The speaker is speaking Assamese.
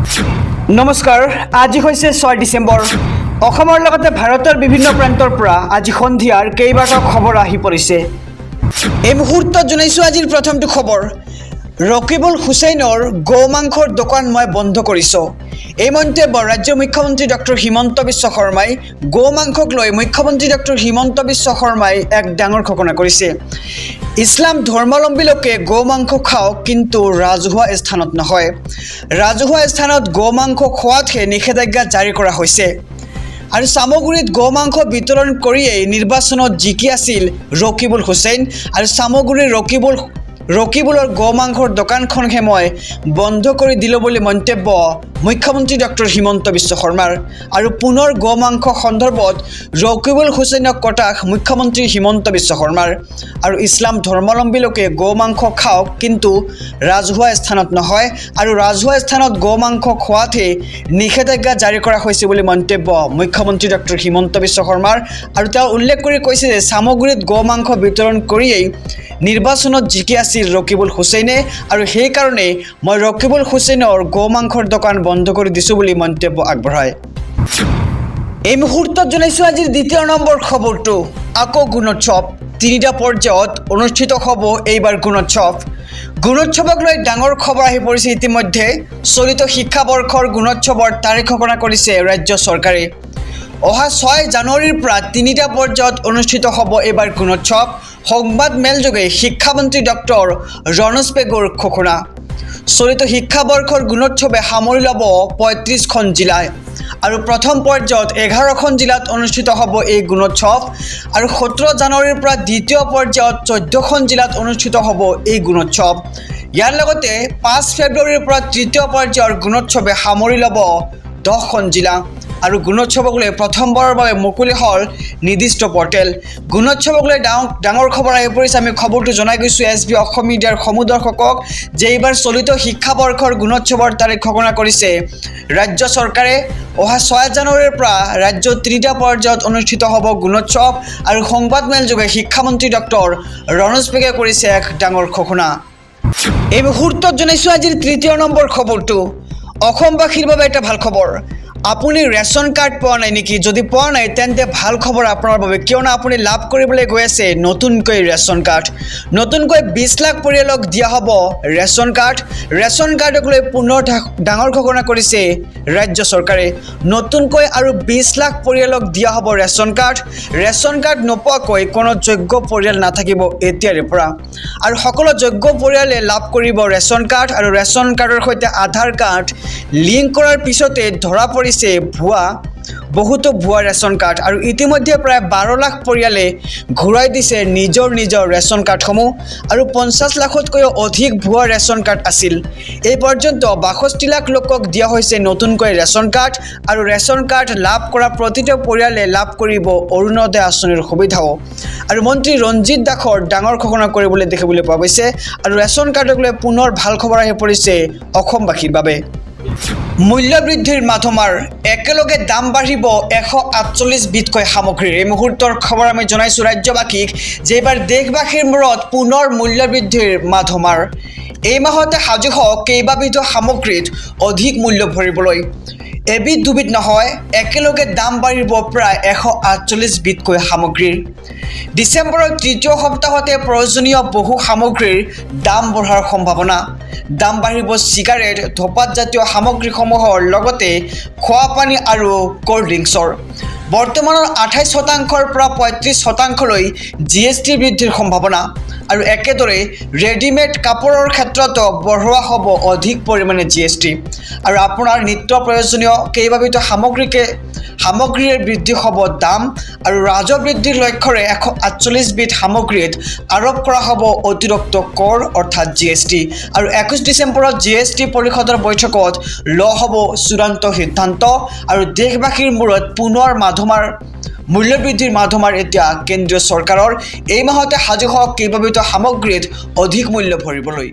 নমস্কাৰ আজি হৈছে 6 ডিসেম্বৰ অসমৰ লগতে ভাৰতৰ বিভিন্ন প্ৰান্তৰ পৰা আজি সন্ধিয়াৰ কেইবাটাও খবৰ আহি পৰিছে এই মুহূৰ্তত জনাইছো আজিৰ প্ৰথমটো খবৰ ৰকিবুল হুছেইনৰ গোমাংসৰ দোকান মই বন্ধ কৰিছো এই মন্তব্য ৰাজ্যৰ মুখ্যমন্ত্ৰী ডক্টৰ হিমন্ত বিশ্ব শৰ্মাই গোমাংসক লৈ মুখ্যমন্ত্ৰী ডক্টৰ হিমন্ত বিশ্ব শৰ্মাই এক ডাঙৰ ঘোষণা কৰিছে ইছলাম ধৰ্মাৱলম্বী লোকে গোমাংস খাওক কিন্তু ৰাজহুৱা স্থানত নহয় ৰাজহুৱা স্থানত গোমাংস খোৱাতহে নিষেধাজ্ঞা জাৰি কৰা হৈছে আৰু সামগ্ৰীত গোমাংস বিতৰণ কৰিয়েই নিৰ্বাচনত জিকি আছিল ৰকিবুল হুছেইন আৰু সামগ্ৰীৰ ৰকিবুলৰ গোমাংসৰ দোকানখনহে মই বন্ধ কৰি দিলো বুলি মন্তব্য মুখ্যমন্ত্ৰী ডক্টৰ হিমন্ত বিশ্ব শৰ্মাৰ আৰু পুনৰ গোমাংস সন্দৰ্ভত ৰকিবুল হুছেইনক কটাক্ষ মুখ্যমন্ত্ৰী হিমন্ত বিশ্ব শৰ্মাৰ আৰু ইছলাম ধৰ্মাৱলম্বী লোকে গোমাংস খাওক কিন্তু ৰাজহুৱা স্থানত নহয় আৰু ৰাজহুৱা স্থানত গোমাংস খোৱাতহে নিষেধাজ্ঞা জাৰি কৰা হৈছে বুলি মন্তব্য মুখ্যমন্ত্ৰী ডক্টৰ হিমন্ত বিশ্ব শৰ্মাৰ আৰু তেওঁ উল্লেখ কৰি কৈছে যে সামগ্ৰীত গোমাংস বিতৰণ কৰিয়েই নিৰ্বাচনত জিকি আছিল ৰকিবুল হুছেইনে আৰু সেই কাৰণে মই ৰকিবুল হুছেইনৰ গোমাংসৰ দোকান বন্ধ কৰি দিছো বুলি মন্তব্য আগবঢ়ায় এই মুহূৰ্তত জনাইছো আজিৰ দ্বিতীয় নম্বৰ খবৰটো আকৌ গুণোৎসৱ তিনিটা পৰ্যায়ত অনুষ্ঠিত হ'ব এইবাৰ গুণোৎসৱক লৈ ডাঙৰ খবৰ আহি পৰিছে ইতিমধ্যে চলিত শিক্ষাবৰ্ষৰ গুণোৎসৱৰ তাৰিখ ঘোষণা কৰিছে ৰাজ্য চৰকাৰে অহা 6 জানুৱাৰীৰ পৰা তিনিটা পৰ্যায়ত অনুষ্ঠিত হ'ব এইবাৰ গুণোৎসৱ সংবাদ মেলযোগে শিক্ষামন্ত্ৰী ডক্টৰ ৰণোজ পেগুৰ ঘোষণা চলিত শিক্ষাবৰ্ষৰ গুণোৎসৱে সামৰি ল'ব 35খন জিলায় আৰু প্ৰথম পৰ্যায়ত 11খন জিলাত অনুষ্ঠিত হ'ব এই গুণোৎসৱ আৰু 17 জানুৱাৰীৰ পৰা দ্বিতীয় পৰ্যায়ত 14খন জিলাত অনুষ্ঠিত হ'ব এই গুণোৎসৱ ইয়াৰ লগতে 5 ফেব্ৰুৱাৰীৰ পৰা তৃতীয় পৰ্যায়ৰ গুণোৎসৱে সামৰি ল'ব 10খন জিলা আৰু গুণোৎসৱক লৈ প্ৰথমবাৰৰ বাবে মুকলি হ'ল নিৰ্দিষ্ট পৰ্টেল গুণোৎসৱক লৈ ডাঙৰ খবৰ আহি পৰিছে আমি খবৰটো জনাই গৈছো এছবি অসম মিডিয়াৰ সমুদৰ্শকক যে এইবাৰ চলিত শিক্ষাবৰ্ষৰ গুণোৎসৱৰ তাৰিখ ঘোষণা কৰিছে ৰাজ্য চৰকাৰে অহা 6 জানুৱাৰীৰ পৰা ৰাজ্যৰ তিনিটা পৰ্যায়ত অনুষ্ঠিত হ'ব গুণোৎসৱ আৰু সংবাদ মেলযোগে শিক্ষামন্ত্ৰী ডক্টৰ ৰণোজ পেগুৱে কৰিছে এক ডাঙৰ ঘোষণা এই মুহূৰ্তত জনাইছো আজিৰ তৃতীয় নম্বৰ খবৰটো অসমবাসীৰ বাবে এটা ভাল খবৰ আপুনি ৰেশন কাৰ্ড পোৱা নাই নেকি যদি পোৱা নাই তেন্তে ভাল খবৰ আপোনাৰ বাবে কিয়নো আপুনি লাভ কৰিবলৈ গৈ আছে নতুনকৈ ৰেশন কাৰ্ড নতুনকৈ 20 লাখ পৰিয়ালক দিয়া হ'ব ৰেশন কাৰ্ডক লৈ পুনৰ ডাঙৰ ঘোষণা কৰিছে ৰাজ্য চৰকাৰে নতুনকৈ আৰু 20 লাখ পৰিয়ালক দিয়া হ'ব ৰেশন কাৰ্ড নোপোৱাকৈ কোনো যোগ্য পৰিয়াল নাথাকিব এতিয়াৰে পৰা আৰু সকলো যোগ্য পৰিয়ালে লাভ কৰিব ৰেশন কাৰ্ড আৰু ৰেশন কাৰ্ডৰ সৈতে আধাৰ কাৰ্ড লিংক কৰাৰ পিছতে ধৰা পৰিছে বহুতো ভুৱা ৰেশন কাৰ্ড আৰু ইতিমধ্যে প্ৰায় 12 লাখ পৰিয়ালে ঘূৰাই দিছে নিজৰ ৰেশন কাৰ্ডসমূহ আৰু 50 লাখতকৈও অধিক ভুৱা ৰেশন কাৰ্ড আছিল এই পৰ্যন্ত 62 লাখ লোকক দিয়া হৈছে নতুনকৈ ৰেশন কাৰ্ড আৰু ৰেশন কাৰ্ড লাভ কৰা প্ৰতিটো পৰিয়ালে লাভ কৰিব অৰুণোদয় আঁচনিৰ সুবিধাও আৰু মন্ত্ৰী ৰঞ্জিত দাসৰ ডাঙৰ ঘোষণা কৰিবলৈ দেখিবলৈ পোৱা গৈছে আৰু ৰেশন কাৰ্ডক লৈ পুনৰ ভাল খবৰ আহি পৰিছে অসমবাসীৰ বাবে মূল্য বৃদ্ধিৰ মাধমাৰ একেলগে দাম বাঢ়িব 148 বিধকৈ সামগ্ৰীৰ এই মুহূৰ্তৰ খবৰ আমি জনাইছো ৰাজ্যবাসীক যে এইবাৰ দেশবাসীৰ মূৰত পুনৰ মূল্য বৃদ্ধিৰ মাধমাৰ এই মাহতে সাজু হওক কেইবাবিধ সামগ্ৰীত অধিক মূল্য ভৰিবলৈ এবিধ দুবিধ নহয় একেলগে দাম বাঢ়িব প্ৰায় 148 বিধকৈ সামগ্ৰীৰ ডিসেম্বৰৰ তৃতীয় সপ্তাহতে প্ৰয়োজনীয় বহু সামগ্ৰীৰ দাম বঢ়াৰ সম্ভাৱনা দাম বাঢ়িব সিগাৰেট ধপাত জাতীয় সামগ্ৰীসমূহৰ লগতে খোৱা পানী আৰু কোল্ড ড্ৰিংকছৰ বৰ্তমানৰ 28%ৰ পৰা 35%লৈ জিএসটি বৃদ্ধিৰ সম্ভাৱনা আৰু একেদৰে ৰেডিমেড কাপোৰৰ ক্ষেত্ৰত বঢ়োৱা হ'ব অধিক পৰিমাণে জিএসটি আৰু আপোনাৰ নিত্য প্ৰয়োজনীয় কেইবাবিধ সামগ্ৰীৰ বৃদ্ধি হ'ব দাম আৰু ৰাজহ বৃদ্ধিৰ লক্ষ্যৰে 148 বিধ সামগ্ৰীত আৰোপ কৰা হ'ব অতিৰিক্ত কৰ অৰ্থাৎ জিএসটি আৰু 21 ডিসেম্বৰত জিএসটি পৰিষদৰ বৈঠকত লোৱা হ'ব চূড়ান্ত সিদ্ধান্ত আৰু দেশবাসীৰ মূৰত পুনৰ মূল্য বৃদ্ধিৰ মাধমাৰ এতিয়া কেন্দ্ৰীয় চৰকাৰৰ এই মাহতে সাজু হওক কেইবাবিধ সামগ্ৰীত অধিক মূল্য ভৰিবলৈ